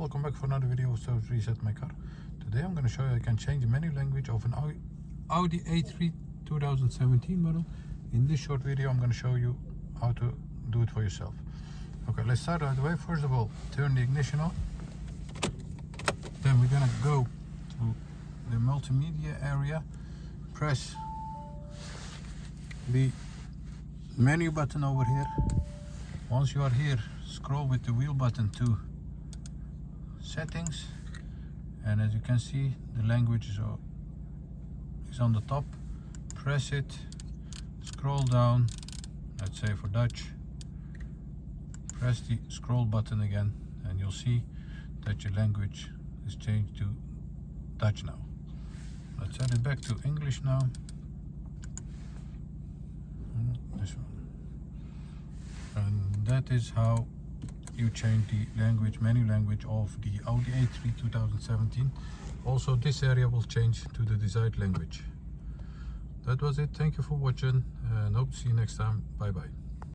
welcome back for another video of So Reset My Car. Today I'm going to show you I can change the menu language of an Audi A3 2017 model. In this short video I'm going to show you how to do it for yourself. Okay, let's start right away. First of all, turn the ignition on. Then we're going to go to the multimedia area, press the menu button over here. Once you are here, scroll with the wheel button to settings, and as you can see the language is on the top. Press it, scroll down, let's say for Dutch, press the scroll button again, and you'll see that your language is changed to Dutch now. Let's set it back to English now. This one. And that is how you change the language, menu language of the Audi A3 2017. Also, this area will change to the desired language. That was it. Thank you for watching and hope to see you next time. Bye bye.